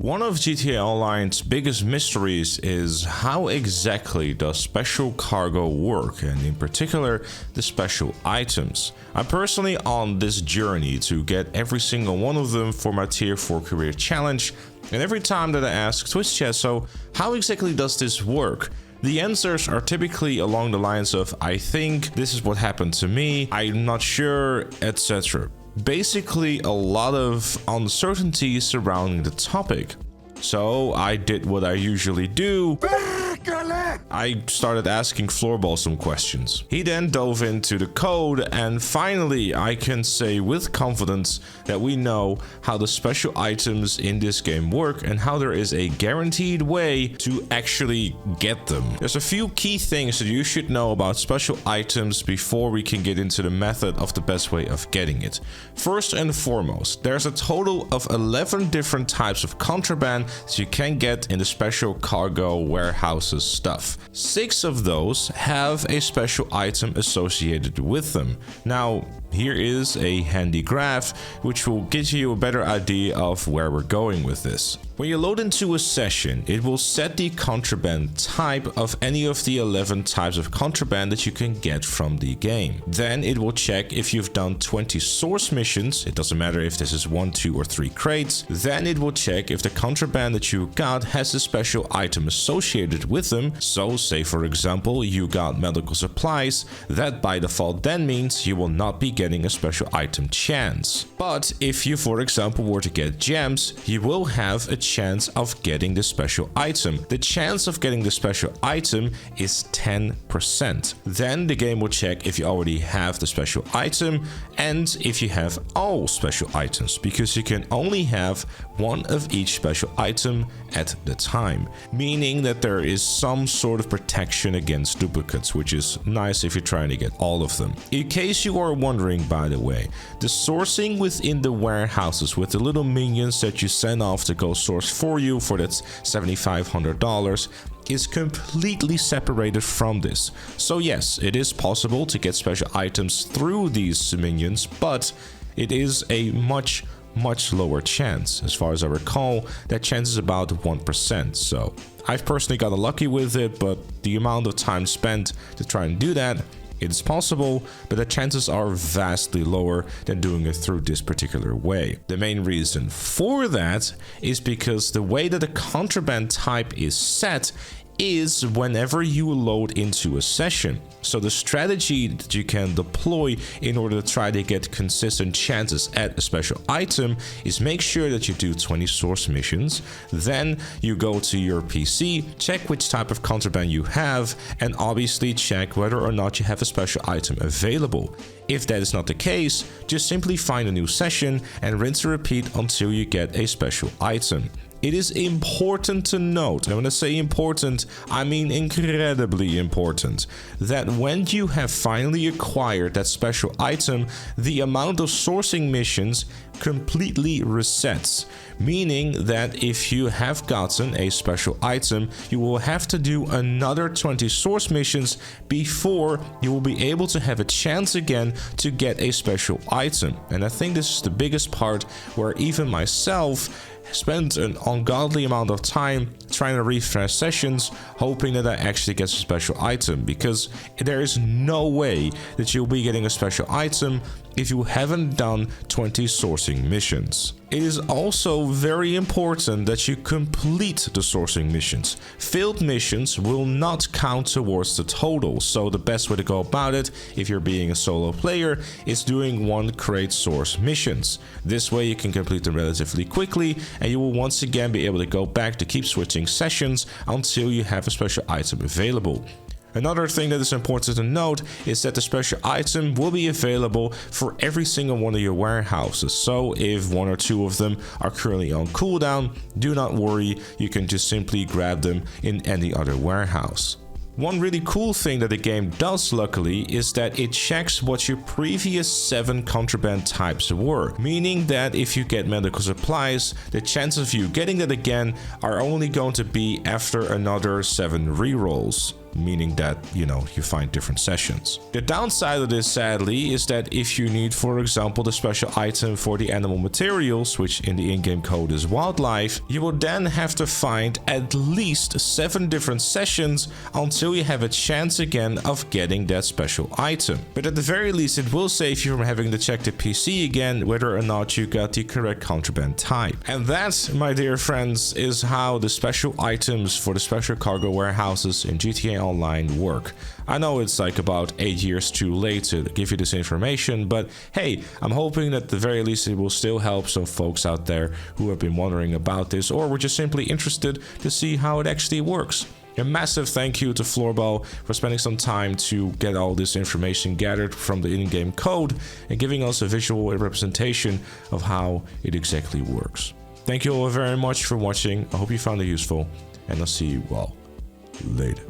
One of GTA Online's biggest mysteries is how exactly does special cargo work, and in particular the special items. I'm personally on this journey to get every single one of them for my tier 4 career challenge, and every time that I ask Twitch chat, so how exactly does this work? The answers are typically along the lines of I think this is what happened to me, I'm not sure, etc. Basically a lot of uncertainty surrounding the topic. So I did what I usually do. I started asking Floorball some questions. He then dove into the code, and finally I can say with confidence that we know how the special items in this game work and how there is a guaranteed way to actually get them. There's a few key things that you should know about special items before we can get into the method of the best way of getting it. First and foremost, there's a total of 11 different types of contraband that you can get in the special cargo warehouses stuff. 6 of those have a special item associated with them. Now, here is a handy graph which will give you a better idea of where we're going with this. When you load into a session, it will set the contraband type of any of the 11 types of contraband that you can get from the game. Then it will check if you've done 20 source missions. It doesn't matter if this is 1, 2 or 3 crates. Then it will check if the contraband that you got has a special item associated with them. So say for example you got medical supplies, that by default then means you will not be getting a special item chance. But if you for example were to get gems, you will have a chance of getting the special item. The chance of getting the special item is 10%. Then the game will check if you already have the special item and if you have all special items, because you can only have one of each special item at the time, meaning that there is some sort of protection against duplicates, which is nice if you're trying to get all of them. In case you are wondering, by the way, the sourcing within the warehouses with the little minions that you send off to go source for you for that $7,500 is completely separated from this. So yes, it is possible to get special items through these minions, but it is a much lower chance. As far as I recall, that chance is about 1%. So I've personally gotten lucky with it, but the amount of time spent to try and do that, it's possible, but the chances are vastly lower than doing it through this particular way. The main reason for that is because the way that the contraband type is set is whenever you load into a session. So the strategy that you can deploy in order to try to get consistent chances at a special item is make sure that you do 20 source missions, then you go to your PC, check which type of contraband you have, and obviously check whether or not you have a special item available. If that is not the case, just simply find a new session and rinse and repeat until you get a special item. It is important to note, and when I say important, I mean incredibly important, that when you have finally acquired that special item, the amount of sourcing missions completely resets, meaning that if you have gotten a special item, you will have to do another 20 source missions before you will be able to have a chance again to get a special item. And I think this is the biggest part where even myself spent an ungodly amount of time trying to refresh sessions, hoping that I actually get a special item, because there is no way that you'll be getting a special item if you haven't done 20 sourcing missions. It is also very important that you complete the sourcing missions. Failed missions will not count towards the total, so the best way to go about it, if you're being a solo player, is doing 1 crate source missions. This way you can complete them relatively quickly, and you will once again be able to go back to keep switching sessions until you have a special item available. Another thing that is important to note is that the special item will be available for every single one of your warehouses. So if 1 or 2 of them are currently on cooldown, do not worry, you can just simply grab them in any other warehouse. One really cool thing that the game does, luckily, is that it checks what your previous 7 contraband types were, meaning that if you get medical supplies, the chances of you getting that again are only going to be after another 7 rerolls. meaning that, you know, you find different sessions. The downside of this, sadly, is that if you need, for example, the special item for the animal materials, which in the in-game code is wildlife, you will then have to find at least 7 different sessions until you have a chance again of getting that special item. But at the very least, it will save you from having to check the PC again whether or not you got the correct contraband type. And that, my dear friends, is how the special items for the special cargo warehouses in GTA Online work. I know it's like about 8 years too late to give you this information, but hey, I'm hoping that at the very least it will still help some folks out there who have been wondering about this or were just simply interested to see how it actually works. A massive thank you to Floorball for spending some time to get all this information gathered from the in-game code and giving us a visual representation of how it exactly works. Thank you all very much for watching. I hope you found it useful, and I'll see you all later.